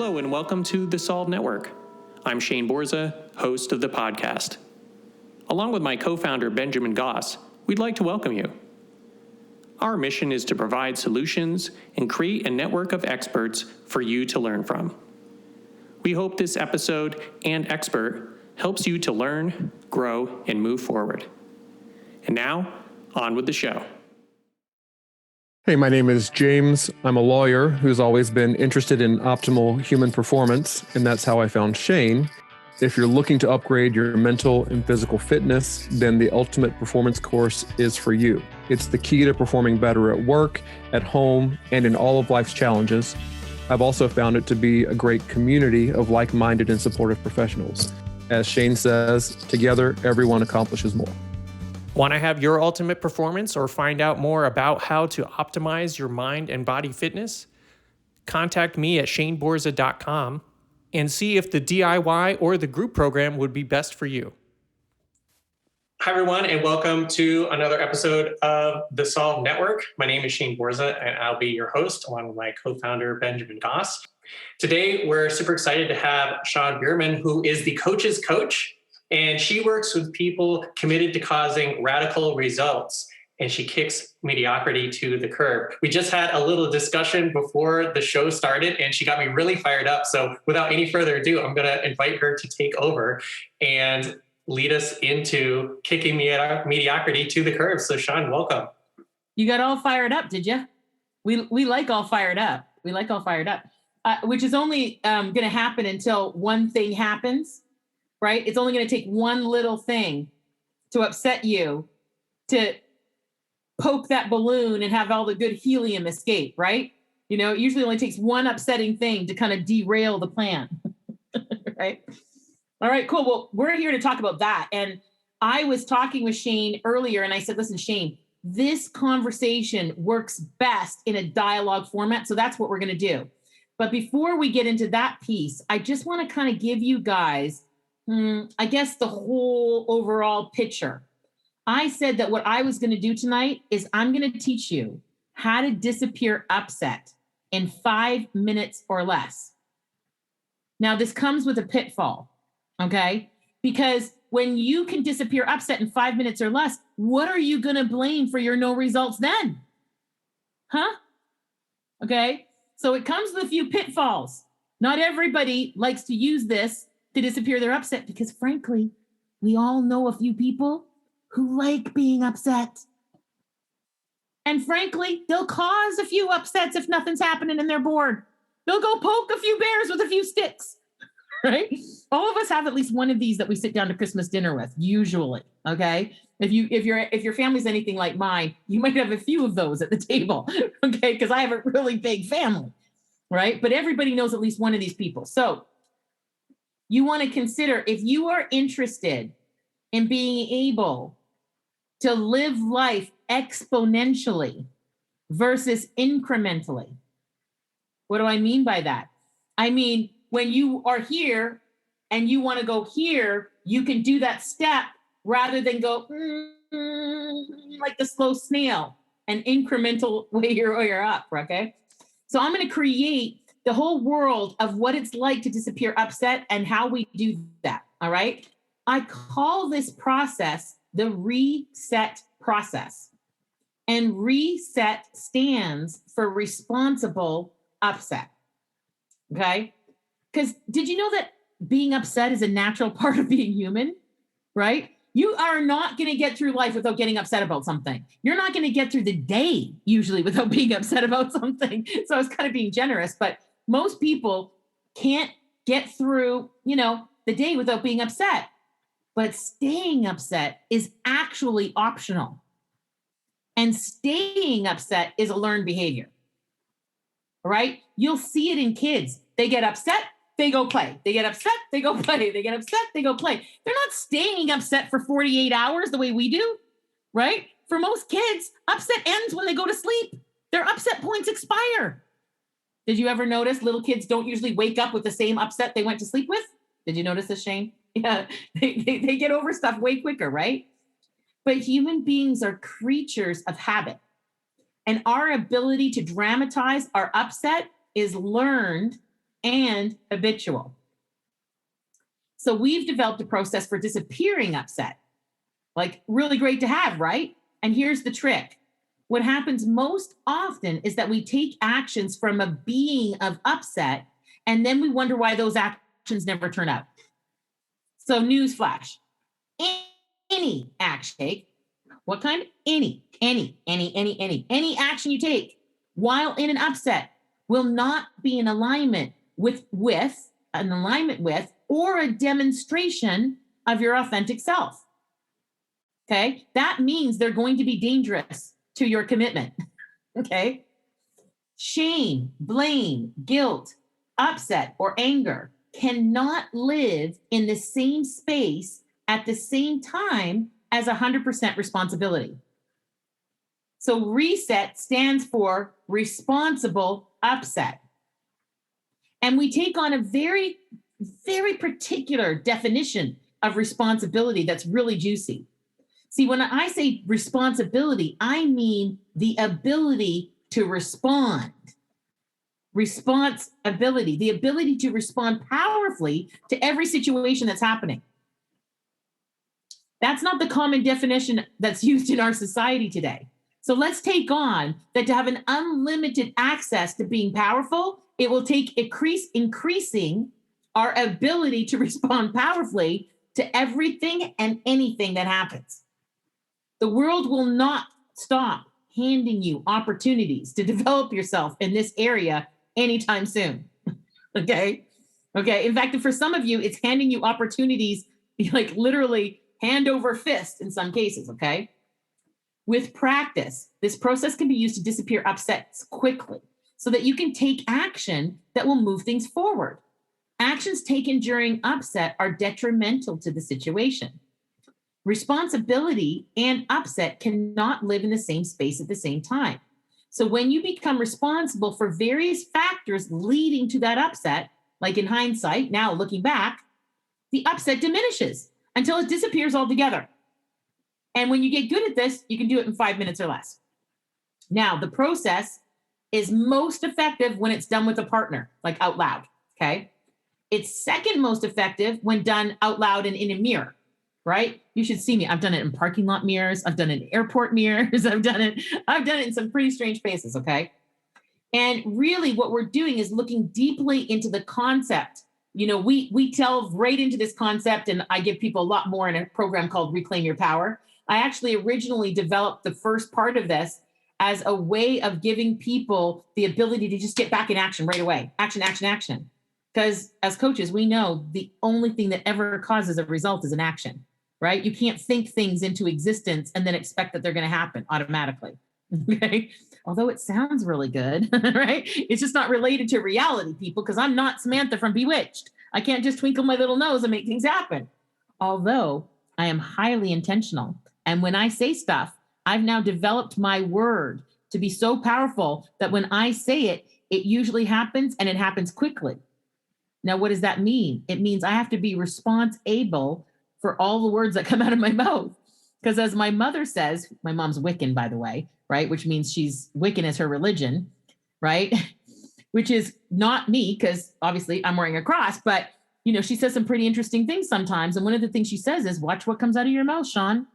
Hello and welcome to the Solve Network. I'm Shane Borza, host of the podcast. Along with my co-founder Benjamin Goss, we'd like to welcome you. Our mission is to provide solutions and create a network of experts for you to learn from. We hope this episode and expert helps you to learn, grow, and move forward. And now, on with the show. Hey, my name is James. I'm a lawyer who's always been interested in optimal human performance, and that's how I found Shane. If you're looking to upgrade your mental and physical fitness, then the Ultimate Performance course is for you. It's the key to performing better at work, at home, and in all of life's challenges. I've also found it to be a great community of like-minded and supportive professionals. As Shane says, together, everyone accomplishes more. Want to have your ultimate performance or find out more about how to optimize your mind and body fitness? Contact me at shaneborza.com and see if the DIY or the group program would be best for you. Hi, everyone, and welcome to another episode of the Solve Network. My name is Shane Borza, and I'll be your host along with my co-founder, Benjamin Goss. Today, we're super excited to have Shawn Bearman, who is the coach's coach. And she works with people committed to causing radical results, and she kicks mediocrity to the curb. We just had a little discussion before the show started, and she got me really fired up. So without any further ado, I'm going to invite her to take over and lead us into kicking mediocrity to the curb. So Shawn, welcome. You got all fired up, did you? We like all fired up. We like all fired up, which is only going to happen until one thing happens. Right? It's only going to take one little thing to upset you to poke that balloon and have all the good helium escape, right? You know, it usually only takes one upsetting thing to kind of derail the plan, right? All right, cool. Well, we're here to talk about that. And I was talking with Shane earlier and I said, listen, Shane, this conversation works best in a dialogue format. So that's what we're going to do. But before we get into that piece, I just want to kind of give you guys I guess the whole overall picture. I said that what I was going to do tonight is I'm going to teach you how to disappear upset in 5 minutes or less. Now, this comes with a pitfall, okay? Because when you can disappear upset in 5 minutes or less, what are you going to blame for your no results then? Huh? Okay? So it comes with a few pitfalls. Not everybody likes to use this to disappear their upset because, frankly, we all know a few people who like being upset. And frankly, they'll cause a few upsets if nothing's happening and they're bored. They'll go poke a few bears with a few sticks, right? All of us have at least one of these that we sit down to Christmas dinner with, usually, okay? If your family's anything like mine, you might have a few of those at the table, okay? Because I have a really big family, right? But everybody knows at least one of these people. So you want to consider if you are interested in being able to live life exponentially versus incrementally. What do I mean by that? I mean, when you are here and you want to go here, you can do that step rather than go like the slow snail, an incremental way you're up, okay? So I'm going to create the whole world of what it's like to disappear upset and how we do that, all right? I call this process the reset process. And reset stands for responsible upset, okay? Because did you know that being upset is a natural part of being human, right? You are not going to get through life without getting upset about something. You're not going to get through the day usually without being upset about something. So I was kind of being generous, but most people can't get through, the day without being upset. But staying upset is actually optional. And staying upset is a learned behavior. All right? You'll see it in kids. They get upset, they go play. They get upset, they go play. They get upset, they go play. They're not staying upset for 48 hours the way we do, right? For most kids, upset ends when they go to sleep. Their upset points expire. Did you ever notice little kids don't usually wake up with the same upset they went to sleep with? Did you notice this, Shane? Yeah, they get over stuff way quicker, right? But human beings are creatures of habit. And our ability to dramatize our upset is learned and habitual. So we've developed a process for disappearing upset. Like, really great to have, right? And here's the trick. What happens most often is that we take actions from a being of upset, and then we wonder why those actions never turn out. So newsflash, any action take, what kind? Any action you take while in an upset will not be in alignment with or a demonstration of your authentic self. Okay, that means they're going to be dangerous to your commitment. Okay, shame, blame, guilt, upset, or anger cannot live in the same space at the same time as 100% responsibility. So reset stands for responsible upset. And we take on a very, very particular definition of responsibility that's really juicy. See, when I say responsibility, I mean the ability to respond. Responsibility, the ability to respond powerfully to every situation that's happening. That's not the common definition that's used in our society today. So let's take on that to have an unlimited access to being powerful, it will take increasing our ability to respond powerfully to everything and anything that happens. The world will not stop handing you opportunities to develop yourself in this area anytime soon. Okay. In fact, for some of you, it's handing you opportunities like literally hand over fist in some cases. Okay. With practice, this process can be used to disappear upsets quickly so that you can take action that will move things forward. Actions taken during upset are detrimental to the situation. Responsibility and upset cannot live in the same space at the same time. So when you become responsible for various factors leading to that upset, like in hindsight, now looking back, the upset diminishes until it disappears altogether. And when you get good at this, you can do it in 5 minutes or less. Now, the process is most effective when it's done with a partner, like out loud, okay? It's second most effective when done out loud and in a mirror, right? You should see me. I've done it in parking lot mirrors. I've done it in airport mirrors. I've done it in some pretty strange places, okay? And really what we're doing is looking deeply into the concept. You know, we delve right into this concept, and I give people a lot more in a program called Reclaim Your Power. I actually originally developed the first part of this as a way of giving people the ability to just get back in action right away. Action. Because as coaches, we know the only thing that ever causes a result is an action, right? You can't think things into existence and then expect that they're going to happen automatically. Okay. Although it sounds really good, right? It's just not related to reality, people, because I'm not Samantha from Bewitched. I can't just twinkle my little nose and make things happen. Although I am highly intentional. And when I say stuff, I've now developed my word to be so powerful that when I say it, it usually happens, and it happens quickly. Now, what does that mean? It means I have to be responsible for all the words that come out of my mouth. Because as my mother says, my mom's Wiccan, by the way, right? Which means Wiccan is her religion, right? Which is not me, because obviously I'm wearing a cross, but you know, she says some pretty interesting things sometimes. And one of the things she says is, watch what comes out of your mouth, Shawn.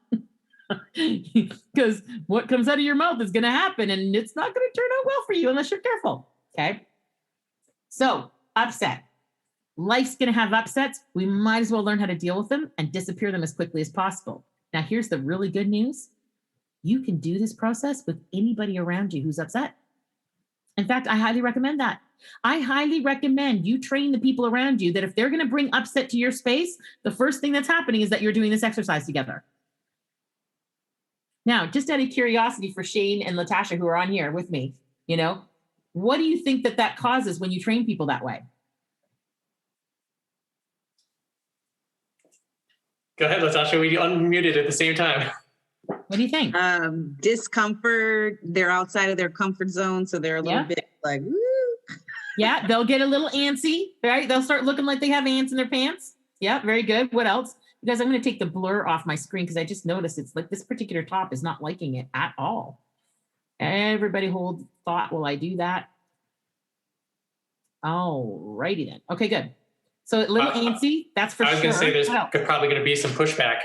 Because what comes out of your mouth is going to happen, and it's not going to turn out well for you unless you're careful. Okay. So upset. Life's going to have upsets. We might as well learn how to deal with them and disappear them as quickly as possible. Now, here's the really good news. You can do this process with anybody around you who's upset. In fact, I highly recommend that. I highly recommend you train the people around you that if they're going to bring upset to your space, the first thing that's happening is that you're doing this exercise together. Now, just out of curiosity for Shane and Latasha, who are on here with me, you know, what do you think that causes when you train people that way? Go ahead, Latasha. We unmuted at the same time. What do you think? Discomfort. They're outside of their comfort zone, so they're a little bit like, woo. Yeah, they'll get a little antsy, right? They'll start looking like they have ants in their pants. Yeah, very good. What else? Because I'm going to take the blur off my screen because I just noticed it's like this particular top is not liking it at all. Everybody hold thought while I do that. All righty then. Okay, good. So a little antsy, that's for sure. I was going to say there's What else? probably going to be some pushback.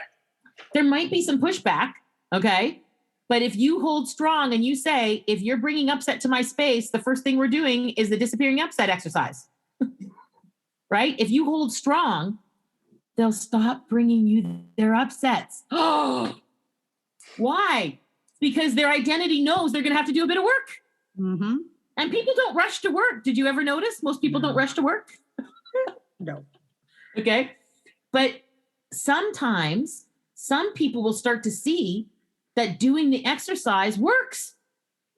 There might be some pushback, okay? But if you hold strong and you say, if you're bringing upset to my space, the first thing we're doing is the disappearing upset exercise, right? If you hold strong, they'll stop bringing you their upsets. Oh, why? Because their identity knows they're going to have to do a bit of work. Mm-hmm. And people don't rush to work. Did you ever notice? Most people don't rush to work. No. Okay. But sometimes some people will start to see that doing the exercise works.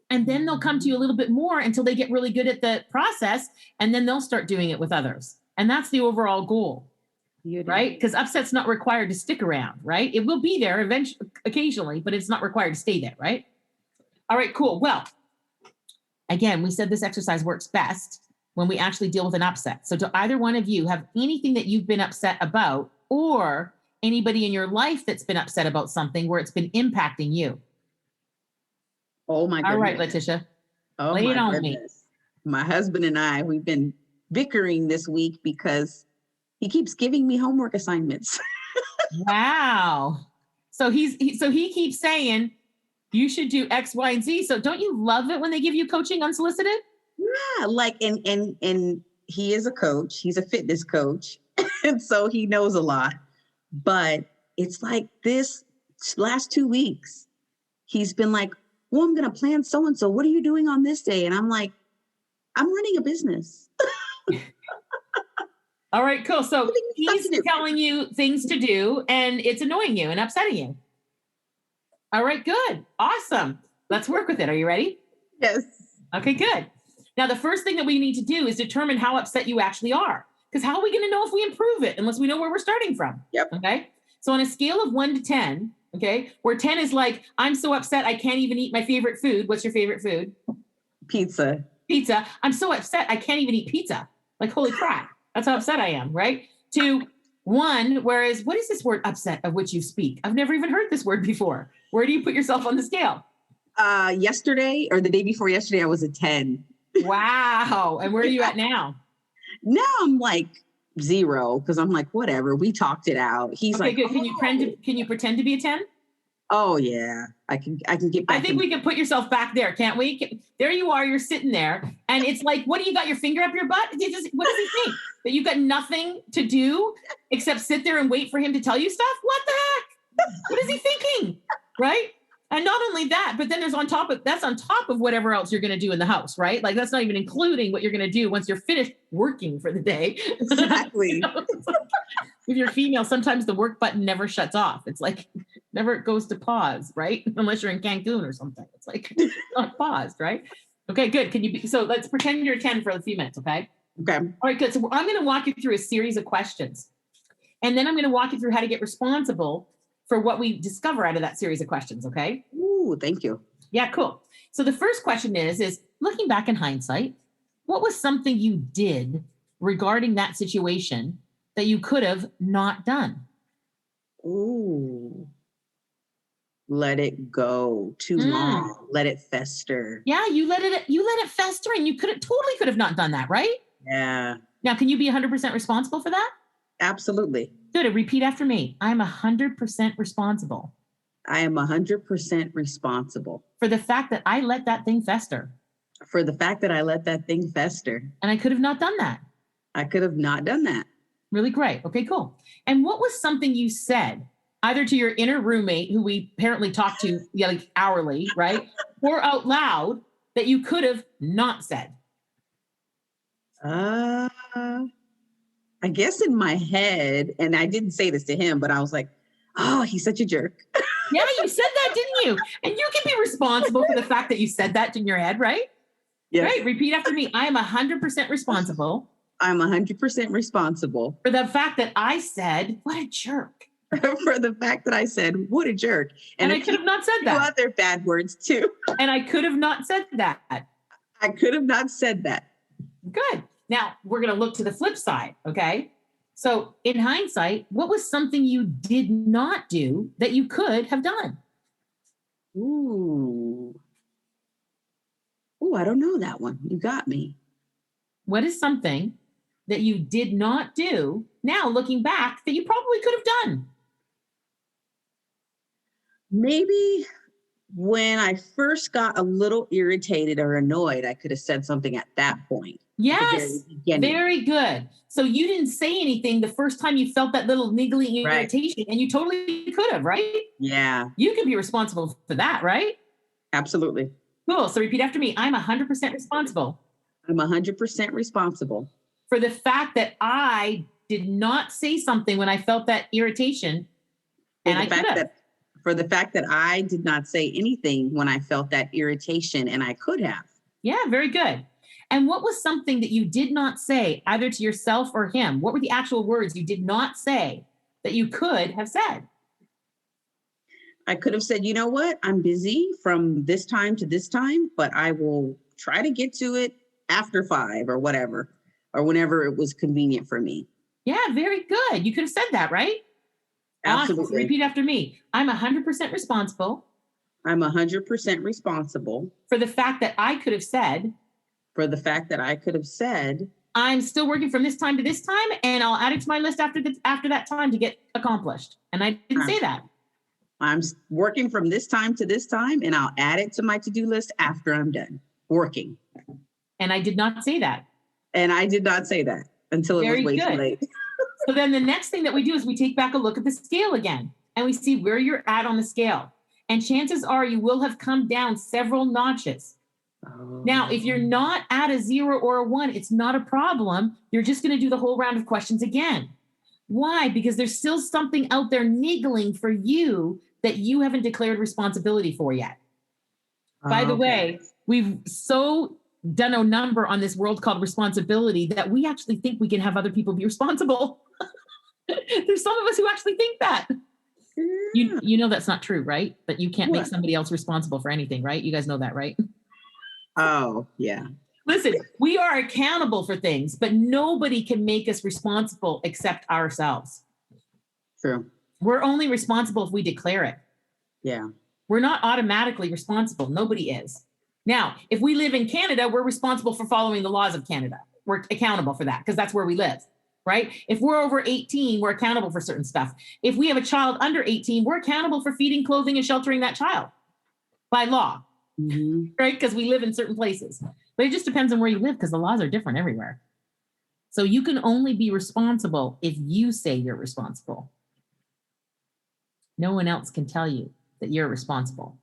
And then they'll come to you a little bit more until they get really good at the process. And then they'll start doing it with others. And that's the overall goal, right? Because upset's not required to stick around, right? It will be there eventually, occasionally, but it's not required to stay there, right? All right, cool. Well, again, we said this exercise works best when we actually deal with an upset. So do either one of you have anything that you've been upset about, or anybody in your life that's been upset about something where it's been impacting you? Oh my goodness. All right, Letitia. Oh lay it my on goodness. My husband and I, we've been bickering this week because he keeps giving me homework assignments. Wow. So he keeps saying you should do X, Y, and Z. So don't you love it when they give you coaching unsolicited? Yeah, like and he is a coach. He's a fitness coach, and so he knows a lot. But it's like this last 2 weeks, he's been like, "Well, I'm going to plan so and so. What are you doing on this day?" And I'm like, "I'm running a business." All right, cool. So he's telling you things to do, and it's annoying you and upsetting you. All right, good. Awesome. Let's work with it. Are you ready? Yes. Okay, good. Now, the first thing that we need to do is determine how upset you actually are. Because how are we going to know if we improve it unless we know where we're starting from? Yep. Okay. So on a scale of 1 to 10, okay, where 10 is like, I'm so upset I can't even eat my favorite food. What's your favorite food? Pizza. Pizza. I'm so upset I can't even eat pizza. Like, holy crap. That's how upset I am, right? To 1, whereas what is this word upset of which you speak? I've never even heard this word before. Where do you put yourself on the scale? Yesterday or the day before yesterday, I was a 10. Wow. And where are you at now? Now I'm like 0 because I'm like, whatever. We talked it out. He's okay, like, good. Can you pretend to be a 10? Oh yeah, I can get back. I think we can put yourself back there, can't we? There you are. You're sitting there, and it's like, what do you got? Your finger up your butt? What does he think? That you've got nothing to do except sit there and wait for him to tell you stuff? What the heck? What is he thinking? Right? And not only that, but then that's on top of whatever else you're going to do in the house, right? Like that's not even including what you're going to do once you're finished working for the day. Exactly. If you're female, sometimes the work button never shuts off. It's like never goes to pause, right? Unless you're in Cancun or something. It's like not paused, right? Okay, good. So let's pretend you're a 10 for a few minutes, okay? Okay. All right, good. So I'm going to walk you through a series of questions. And then I'm going to walk you through how to get responsible for what we discover out of that series of questions, okay? Ooh, thank you. Yeah, cool. So the first question is looking back in hindsight, what was something you did regarding that situation that you could have not done? Ooh. Let it go too long. Let it fester. Yeah, you let it fester, and you totally could have not done that, right? Yeah. Now, can you be 100% responsible for that? Absolutely. Good. Repeat after me. I'm 100% responsible. I am 100% responsible for the fact that I let that thing fester. For the fact that I let that thing fester. And I could have not done that. I could have not done that. Really great. Okay, cool. And what was something you said, either to your inner roommate, who we apparently talk to like hourly, right? Or out loud that you could have not said? I guess in my head, and I didn't say this to him, but I was like, oh, he's such a jerk. Yeah, you said that, didn't you? And you can be responsible for the fact that you said that in your head, right? Yes. Right. Repeat after me. I am 100% responsible. I'm 100% responsible. For the fact that I said, what a jerk. For the fact that I said, what a jerk. And I could have not said that. Other bad words too. And I could have not said that. I could have not said that. Good. Now we're going to look to the flip side. Okay. So in hindsight, what was something you did not do that you could have done? Ooh, I don't know that one. You got me. What is something that you did not do now looking back that you probably could have done? Maybe when I first got a little irritated or annoyed, I could have said something at that point. Yes, very good. So you didn't say anything the first time you felt that little niggling irritation, and you totally could have, right? Yeah, You can be responsible for that, right? absolutely. Cool. So repeat after me. I'm 100% responsible I'm 100% responsible for the fact that I did not say something when I felt that irritation, for and the I could fact have. that I did not say anything when I felt that irritation, and I could have. Yeah, very good. And what was something that you did not say, either to yourself or him? What were the actual words you did not say that you could have said? I could have said, you know what? I'm busy from this time to this time, but I will try to get to it after 5 or whatever, or whenever it was convenient for me. Yeah, very good. You could have said that, right? Awesome. So Absolutely. repeat after me. I'm 100% responsible I'm 100% responsible for the fact that I could have said, for the fact that I could have said, I'm still working from this time to this time, and I'll add it to my list after that time to get accomplished. And I didn't say that. I'm working from this time to this time, and I'll add it to my to-do list after I'm done working. And I did not say that. And I did not say that until it was way too late. So then the next thing that we do is we take back a look at the scale again, and we see where you're at on the scale. And chances are you will have come down several notches. Now, if you're not at a 0 or a 1, it's not a problem. You're just going to do the whole round of questions again. Why? Because there's still something out there niggling for you that you haven't declared responsibility for yet. By the way, we've so done a number on this world called responsibility that we actually think we can have other people be responsible. There's some of us who actually think that. You know that's not true, right? That you can't make somebody else responsible for anything, right? You guys know that, right? Oh, yeah. Listen, we are accountable for things, but nobody can make us responsible except ourselves. True. We're only responsible if we declare it. Yeah. We're not automatically responsible. Nobody is. Now, if we live in Canada, we're responsible for following the laws of Canada. We're accountable for that because that's where we live, right? If we're over 18, we're accountable for certain stuff. If we have a child under 18, we're accountable for feeding, clothing, and sheltering that child by law, right? Because we live in certain places. But it just depends on where you live because the laws are different everywhere. So you can only be responsible if you say you're responsible. No one else can tell you that you're responsible.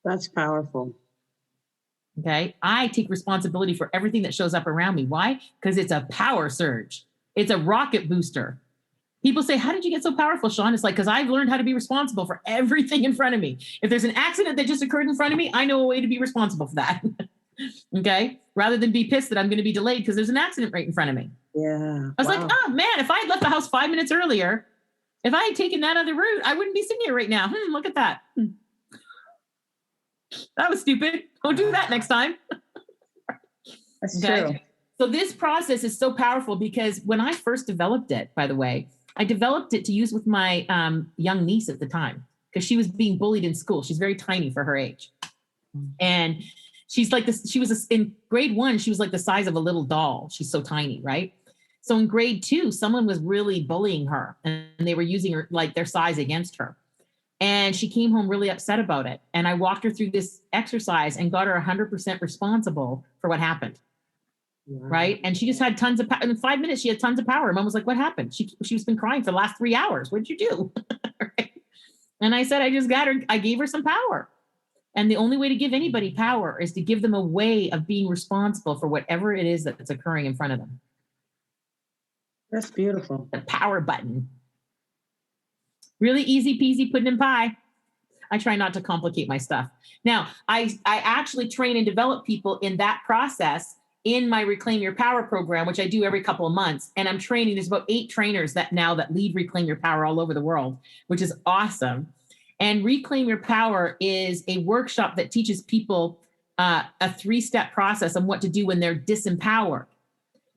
That's powerful. Okay. I take responsibility for everything that shows up around me. Why? Because it's a power surge. It's a rocket booster. People say, how did you get so powerful, Shawn? It's like, because I've learned how to be responsible for everything in front of me. If there's an accident that just occurred in front of me, I know a way to be responsible for that. Okay. Rather than be pissed that I'm going to be delayed because there's an accident right in front of me. Yeah. I was like, oh man, if I had left the house 5 minutes earlier, if I had taken that other route, I wouldn't be sitting here right now. Look at that. That was stupid. Don't do that next time. That's true. So this process is so powerful because when I first developed it, by the way, I developed it to use with my young niece at the time because she was being bullied in school. She's very tiny for her age. And she's like this. She was in grade 1. She was like the size of a little doll. She's so tiny, right? So in grade 2, someone was really bullying her and they were using her like their size against her. And she came home really upset about it. And I walked her through this exercise and got her 100% responsible for what happened. Wow. Right. And she just had tons of power. In 5 minutes, she had tons of power. Mom was like, what happened? She's been crying for the last 3 hours. What did you do? Right? And I said, I gave her some power. And the only way to give anybody power is to give them a way of being responsible for whatever it is that's occurring in front of them. That's beautiful. The power button. Really easy peasy pudding and pie. I try not to complicate my stuff. Now, I actually train and develop people in that process in my Reclaim Your Power program, which I do every couple of months. And I'm training, there's about 8 trainers that lead Reclaim Your Power all over the world, which is awesome. And Reclaim Your Power is a workshop that teaches people a 3-step process on what to do when they're disempowered.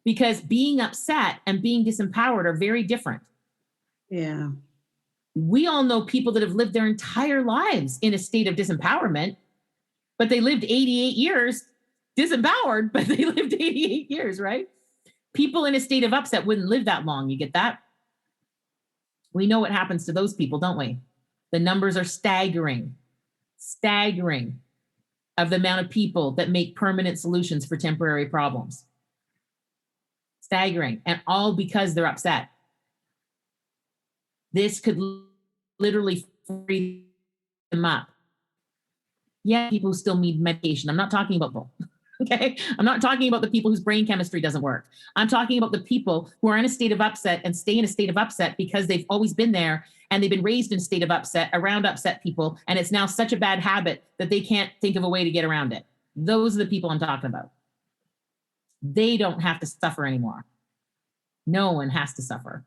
Because being upset and being disempowered are very different. Yeah. We all know people that have lived their entire lives in a state of disempowerment, but they lived 88 years disempowered, but they lived 88 years, right? People in a state of upset wouldn't live that long. You get that? We know what happens to those people, don't we? The numbers are staggering of the amount of people that make permanent solutions for temporary problems. Staggering, and all because they're upset. This could literally free them up. Yeah, people still need medication. I'm not talking about both. Okay. I'm not talking about the people whose brain chemistry doesn't work. I'm talking about the people who are in a state of upset and stay in a state of upset because they've always been there and they've been raised in a state of upset around upset people. And it's now such a bad habit that they can't think of a way to get around it. Those are the people I'm talking about. They don't have to suffer anymore. No one has to suffer.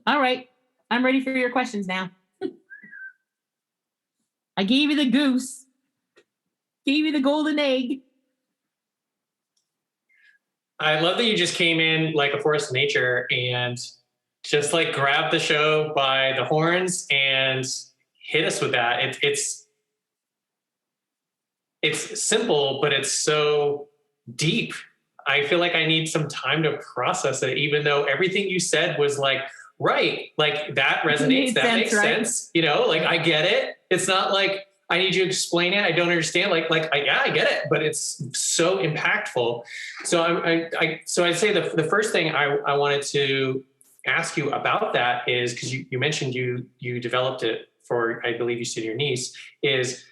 All right. I'm ready for your questions now. I gave you the goose, gave you the golden egg. I love that you just came in like a force of nature and just like grabbed the show by the horns and hit us with that. It's simple, but it's so deep. I feel like I need some time to process it, even though everything you said was like, right, like that resonates, that makes sense. You know, like I get it. It's not like I need you to explain it. I don't understand. Yeah, I get it, but it's so impactful. So so I'd say the first thing I wanted to ask you about that is, because you mentioned you developed it for, I believe you said your niece, is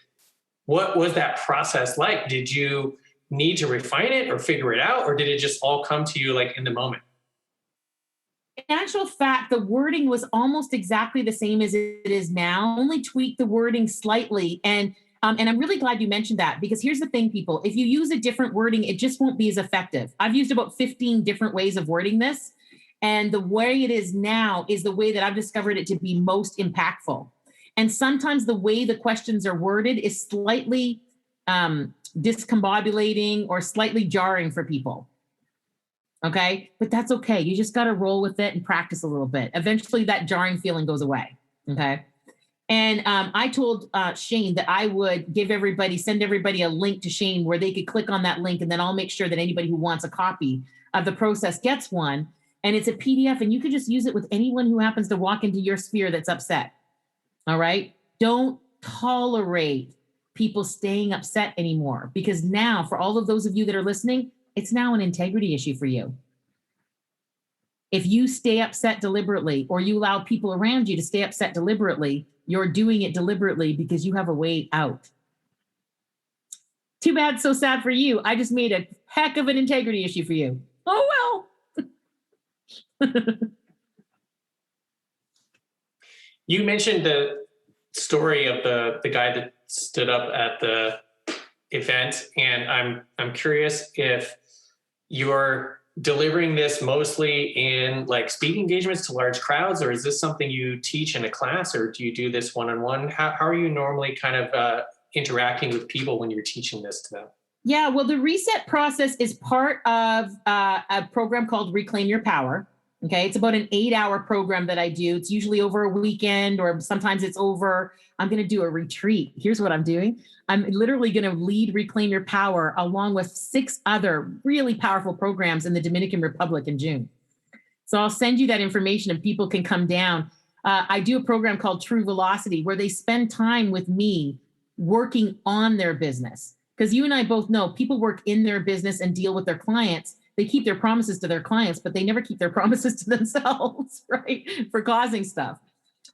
what was that process like? Did you need to refine it or figure it out, or did it just all come to you like in the moment? In actual fact, the wording was almost exactly the same as it is now, only tweaked the wording slightly. And I'm really glad you mentioned that, because here's the thing, people, if you use a different wording, it just won't be as effective. I've used about 15 different ways of wording this. And the way it is now is the way that I've discovered it to be most impactful. And sometimes the way the questions are worded is slightly discombobulating or slightly jarring for people. Okay. But that's okay. You just got to roll with it and practice a little bit. Eventually that jarring feeling goes away. Okay. And I told Shane that I would send everybody a link to Shane where they could click on that link. And then I'll make sure that anybody who wants a copy of the process gets one. And it's a PDF, and you could just use it with anyone who happens to walk into your sphere that's upset. All right. Don't tolerate people staying upset anymore, because now, for all of those of you that are listening, it's now an integrity issue for you. If you stay upset deliberately, or you allow people around you to stay upset deliberately, you're doing it deliberately because you have a way out. Too bad, so sad for you. I just made a heck of an integrity issue for you. Oh, well. You mentioned the story of the guy that stood up at the event, and I'm curious if you're delivering this mostly in like speaking engagements to large crowds, or is this something you teach in a class, or do you do this one-on-one? How are you normally kind of interacting with people when you're teaching this to them? Yeah, well, the reset process is part of a program called Reclaim Your Power. Okay, it's about an 8-hour program that I do. It's usually over a weekend, or sometimes it's over. I'm going to do a retreat. Here's what I'm doing. I'm literally going to lead Reclaim Your Power along with 6 other really powerful programs in the Dominican Republic in June. So I'll send you that information and people can come down. I do a program called True Velocity where they spend time with me working on their business. Because you and I both know people work in their business and deal with their clients. They keep their promises to their clients, but they never keep their promises to themselves, right? For causing stuff.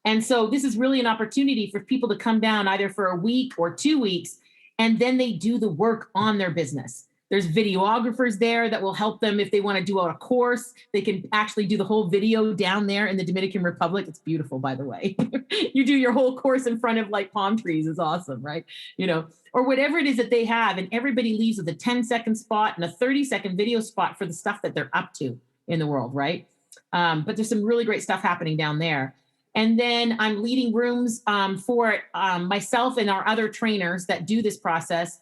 And so this is really an opportunity for people to come down either for a week or 2 weeks, and then they do the work on their business. There's videographers there that will help them if they want to do a course. They can actually do the whole video down there in the Dominican Republic. It's beautiful, by the way. You do your whole course in front of like palm trees. It's awesome, right? You know, or whatever it is that they have. And everybody leaves with a 10-second spot and a 30-second video spot for the stuff that they're up to in the world, right? But there's some really great stuff happening down there. And then I'm leading rooms for myself and our other trainers that do this process.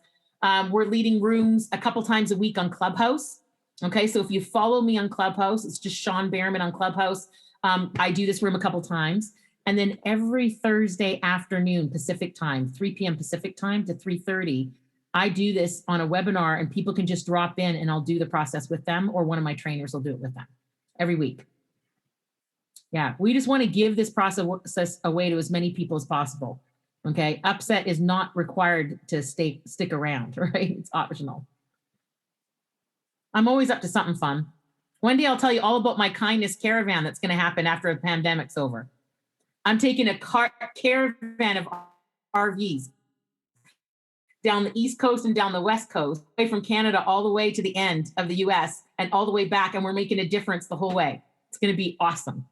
We're leading rooms a couple times a week on Clubhouse. Okay, so if you follow me on Clubhouse, it's just Shawn Bearman on Clubhouse. I do this room a couple times. And then every Thursday afternoon, Pacific time, 3 p.m. Pacific time to 3:30, I do this on a webinar and people can just drop in and I'll do the process with them, or one of my trainers will do it with them every week. Yeah, we just want to give this process away to as many people as possible. Okay, upset is not required to stick around, right? It's optional. I'm always up to something fun. One day I'll tell you all about my kindness caravan that's going to happen after the pandemic's over. I'm taking a caravan of RVs down the East Coast and down the West Coast, away from Canada all the way to the end of the US and all the way back, and we're making a difference the whole way. It's going to be awesome.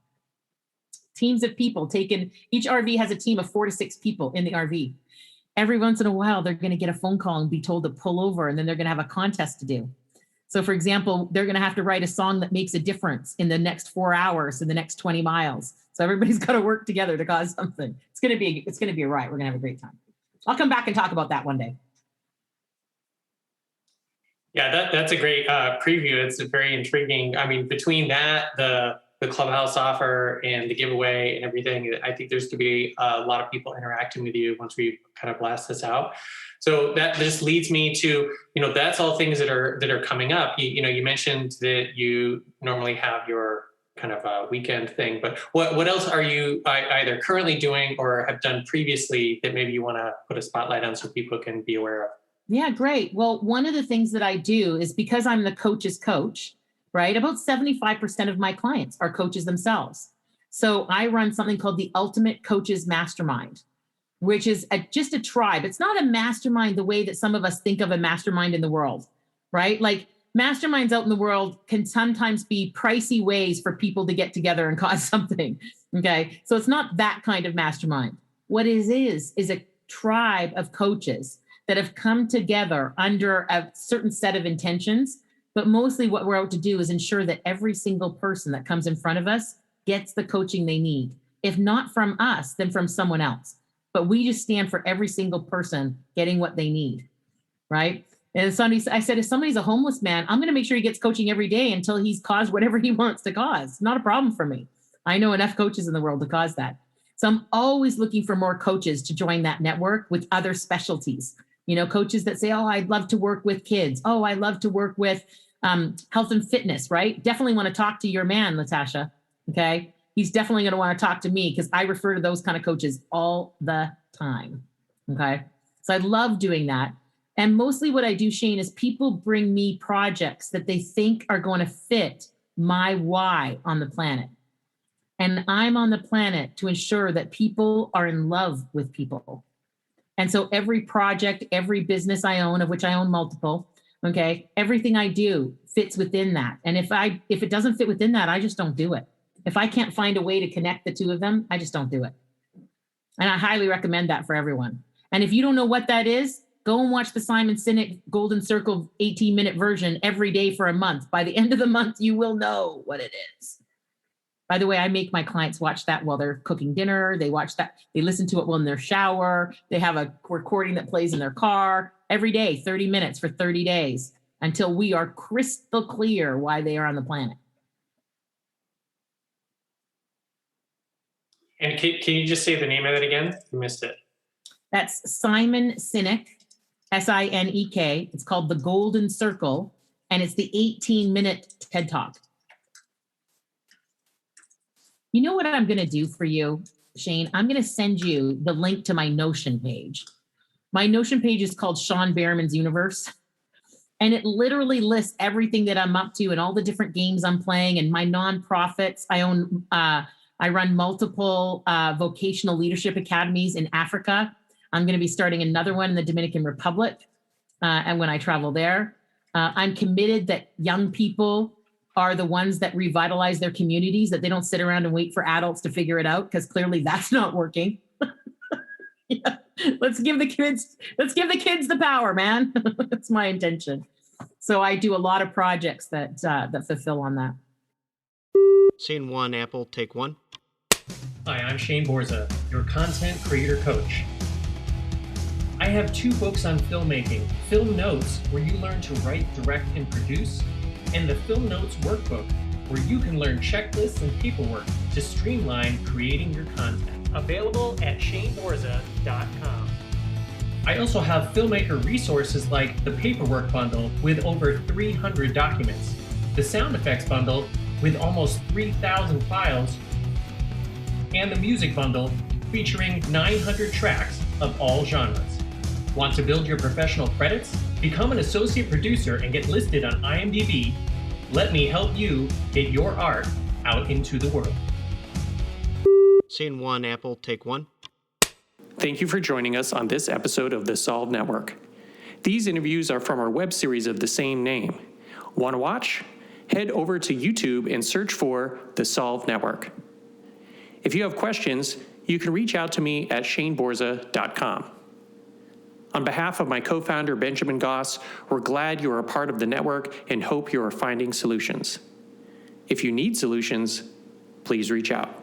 Teams of people taken, each RV has a team of 4 to 6 people in the RV. Every once in a while, they're going to get a phone call and be told to pull over, and then they're going to have a contest to do. So for example, they're going to have to write a song that makes a difference in the next 4 hours, in the next 20 miles. So everybody's got to work together to cause something. It's going to be a riot. We're going to have a great time. I'll come back and talk about that one day. Yeah, that's a great preview. It's very intriguing. I mean, between that, the Clubhouse offer and the giveaway and everything, I think there's going to be a lot of people interacting with you once we kind of blast this out. So that just leads me to, that's all things that are coming up. You mentioned that you normally have your kind of a weekend thing, but what else are you either currently doing or have done previously that maybe you want to put a spotlight on so people can be aware of? Yeah, great. Well, one of the things that I do is, because I'm the coach's coach, right? About 75% of my clients are coaches themselves. So I run something called the Ultimate Coaches Mastermind, which is just a tribe. It's not a mastermind the way that some of us think of a mastermind in the world, right? Like masterminds out in the world can sometimes be pricey ways for people to get together and cause something, okay? So it's not that kind of mastermind. What it is a tribe of coaches that have come together under a certain set of intentions. But mostly what we're out to do is ensure that every single person that comes in front of us gets the coaching they need. If not from us, then from someone else. But we just stand for every single person getting what they need, right? And I said, if somebody's a homeless man, I'm going to make sure he gets coaching every day until he's caused whatever he wants to cause. Not a problem for me. I know enough coaches in the world to cause that. So I'm always looking for more coaches to join that network with other specialties. Coaches that say, oh, I'd love to work with kids. Oh, I love to work with health and fitness, right? Definitely want to talk to your man, Latasha. Okay. He's definitely going to want to talk to me because I refer to those kind of coaches all the time. Okay. So I love doing that. And mostly what I do, Shane, is people bring me projects that they think are going to fit my why on the planet. And I'm on the planet to ensure that people are in love with people. And so every project, every business I own, of which I own multiple, okay, everything I do fits within that. And if it doesn't fit within that, I just don't do it. If I can't find a way to connect the two of them, I just don't do it. And I highly recommend that for everyone. And if you don't know what that is, go and watch the Simon Sinek Golden Circle 18-minute version every day for a month. By the end of the month, you will know what it is. By the way, I make my clients watch that while they're cooking dinner. They watch that. They listen to it while in their shower. They have a recording that plays in their car every day, 30 minutes for 30 days until we are crystal clear why they are on the planet. And can you just say the name of it again? I missed it. That's Simon Sinek, S-I-N-E-K. It's called The Golden Circle, and it's the 18-minute TED Talk. You know what I'm going to do for you, Shane? I'm going to send you the link to my Notion page. My Notion page is called Shawn Bearman's Universe. And it literally lists everything that I'm up to and all the different games I'm playing and my nonprofits. I run multiple vocational leadership academies in Africa. I'm going to be starting another one in the Dominican Republic. And when I travel there, I'm committed that young people are the ones that revitalize their communities, that they don't sit around and wait for adults to figure it out, because clearly that's not working. Yeah. Let's give the kids the power, man. That's my intention. So I do a lot of projects that fulfill on that. Scene one, Apple, take one. Hi, I'm Shane Borza, your content creator coach. I have 2 books on filmmaking, Film Notes, where you learn to write, direct, and produce, and the Film Notes Workbook, where you can learn checklists and paperwork to streamline creating your content. Available at shaneborza.com. I also have filmmaker resources like the paperwork bundle with over 300 documents, the sound effects bundle with almost 3,000 files, and the music bundle featuring 900 tracks of all genres. Want to build your professional credits? Become an associate producer and get listed on IMDb. Let me help you get your art out into the world. Scene 1, Apple, take 1. Thank you for joining us on this episode of the Solve Network. These interviews are from our web series of the same name. Want to watch? Head over to YouTube and search for the Solve Network. If you have questions, you can reach out to me at shaneborza.com. On behalf of my co-founder Benjamin Goss, we're glad you are a part of the network and hope you are finding solutions. If you need solutions, please reach out.